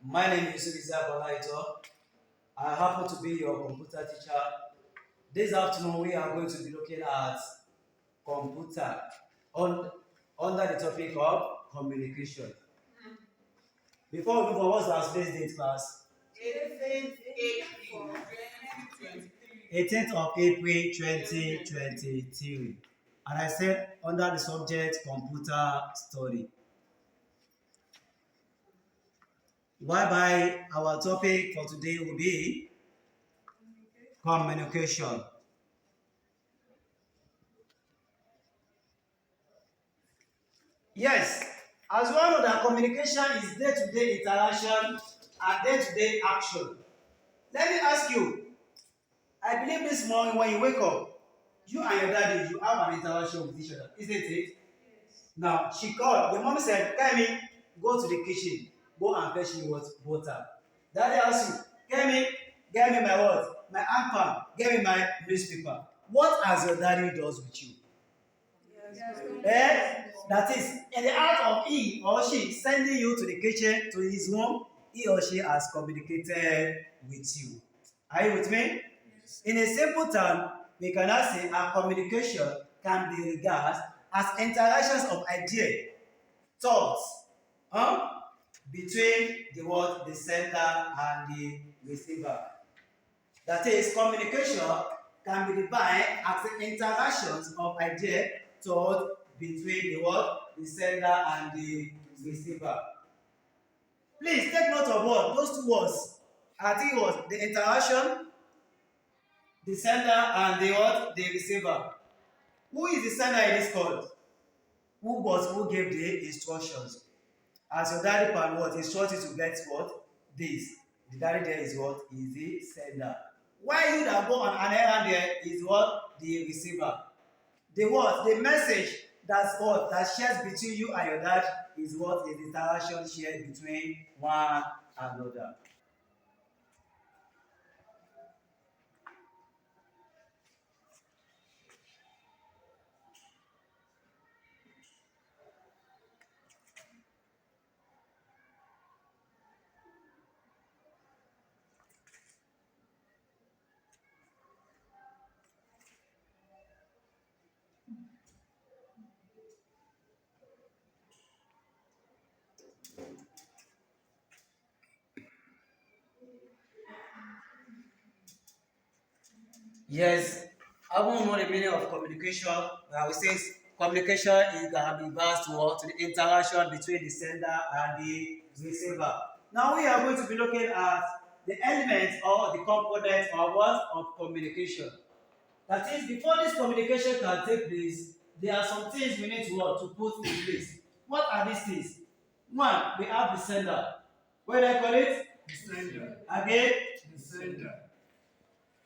My name is Yusuf Balaito. I happen to be your computer teacher. This afternoon, we are going to be looking at computer on, under the topic of communication. Before we move on, what's last day's date, class? 18th April 2023. 18th of April 2023. And I said under the subject computer study. Whereby our topic for today will be communication. Yes, as we all know that communication is day-to-day interaction and day-to-day action. Let me ask you, I believe this morning when you wake up, you and your daddy, you have an interaction with each other, isn't it? Now, she called, your mom said, Kemi, go to the kitchen, go and fetch me what? Water. Daddy asked you, Kemi, get me my what? My handpan, get me my newspaper. What has your daddy does with you? Eh? That is, in the act of he or she sending you to the kitchen, to his home, he or she has communicated with you. Are you with me? In a simple term, we cannot say our communication can be regarded as interactions of ideas, thoughts, between the word, the sender and the receiver. That is, communication can be defined as the interactions of ideas, thoughts between the word, the sender and the receiver. Please take note of what those two words. I think it was the interaction, the sender and the what, the receiver. Who is the sender in this code? Who gave the instructions? As your daddy can what instruct you to get what? This. The daddy there is what? Is the sender. Why you that go on an errand there is what? The receiver. The what? The message that's what that shares between you and your dad is what is the interaction shared between one another. Yes, I won't know the meaning of communication. We say communication is can be reversed to the interaction between the sender and the receiver. Now we are going to be looking at the elements or the components of what of communication. That is, before this communication can take place, there are some things we need to to put in place. What are these things? One, we have the sender. What do I call it? The sender. Again, The sender.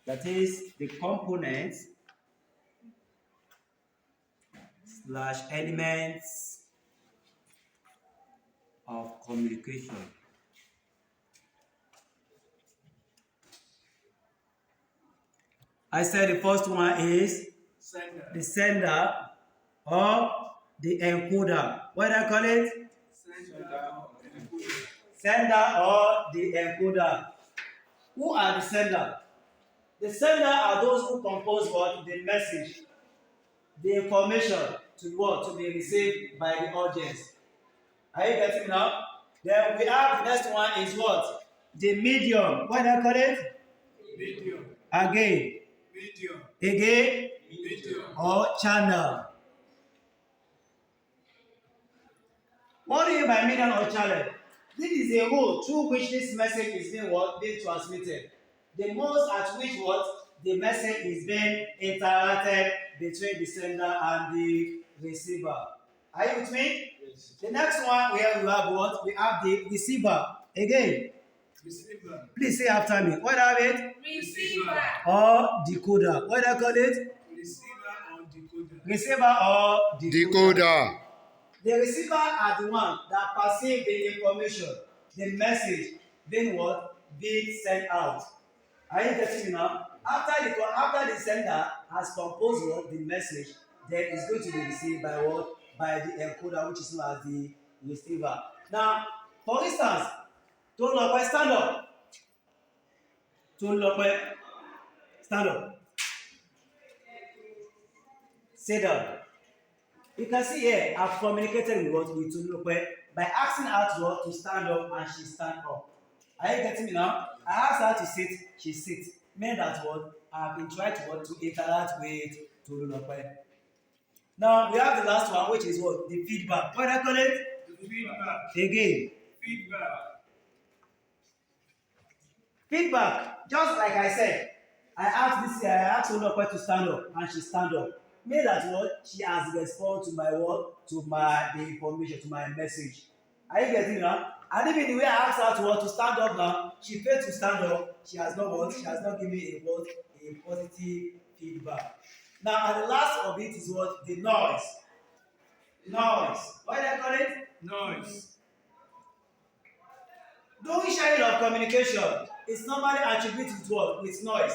that is the components slash elements of communication. I said the first one is Sender. the sender or the encoder. What do I call it? Sender or the encoder. Who are the sender? The sender are those who compose what? The message, the information to what? To be received by the audience. Are you getting me now? Then we have the next one is what? The medium. What do I call it? Medium. Again. Medium. Again. Medium. Or channel. What do you mean by medium or channel? This is a hole through which this message is being what? Being transmitted. The most at which what? The message is being interacted between the sender and the receiver. Are you with me? Yes. The next one we have what? We have the receiver. Again. Receiver. Please say after me. What have it? Receiver. Or decoder. What do I call it? Receiver or decoder. Receiver or decoder. Decoder. The receiver are the one that perceive the information, the message being what? Being sent out. Are you getting me now? After the sender has composed what? The message, then it's going to be received by what? By the encoder, which is known as the receiver. Now, for instance, Tolulope, stand up. Tolulope, stand up. Sit down. You can see here, I've communicated with what with Tolulope by asking her to what to stand up and she stand up. Are you getting me now? I asked her to sit, she sits. Meaning that what I've been trying to what to interact with Tolulope. Now we have the last one, which is what the feedback. What do I call it? The feedback. Again, Feedback. feedback. Just like I said, I asked Tolulope to stand up and she stand up. Mean that what she has responded to my word, to my the information, to my message. Are you getting it now? And even the way I asked her to what to stand up now, she failed to stand up. She has not what? She has not given me a positive feedback. Now, and the last of it is what? The noise. Noise. What do I call it? Noise. During sharing of communication is normally attributed to what? With noise.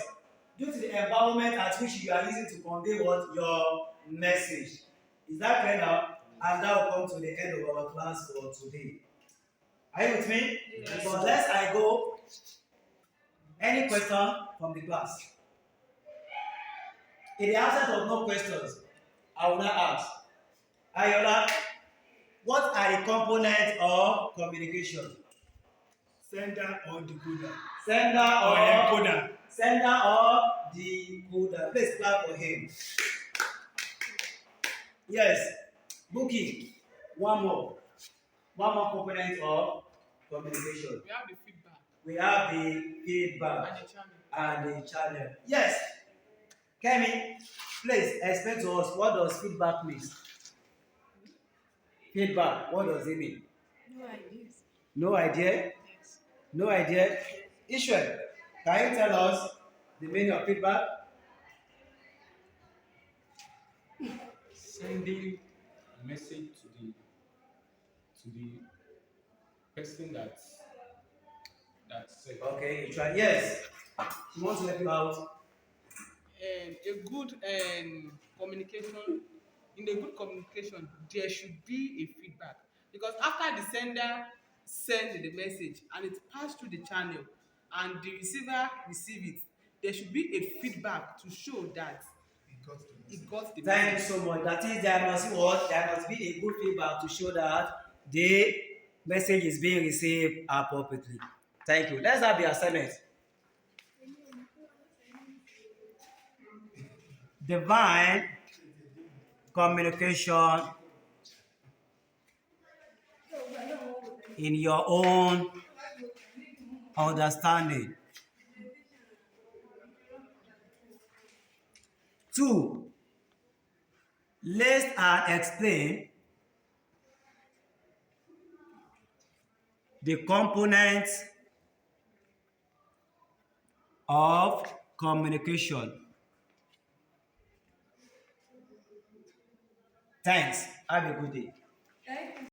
Due to the environment at which you are using to convey what? Your message. Is that clear now? And that will come to the end of our class for today. Are you with me? Yes. So let's I go. Any question from the class? In the absence of no questions, I will not ask. Ayola, what are the components of communication? Sender or decoder. Sender Or or encoder. Sender or decoder. Please clap for him. Yes. Bookie. One more. One more component of communication. We have the feedback We have the feedback and the channel. and the channel. Yes. Kemi, please explain to us what does feedback mean? Feedback, what does it mean? No ideas. No idea? Yes. No idea? Ishwar, can you tell us the meaning of feedback? Sending a message to the person that said. Okay, you try. Yes. She wants to help you out. A good communication, in a good communication, there should be a feedback. Because after the sender sends the message and it passed through the channel and the receiver receive it, there should be a feedback to show that it got the Thank you message. so much. That is, there must be what? There must be a good feedback to show that the message is being received appropriately. Thank you. Let's have the assignment. Divine communication in your own understanding. 2. List and explain the components of communication. Thanks. Have a good day.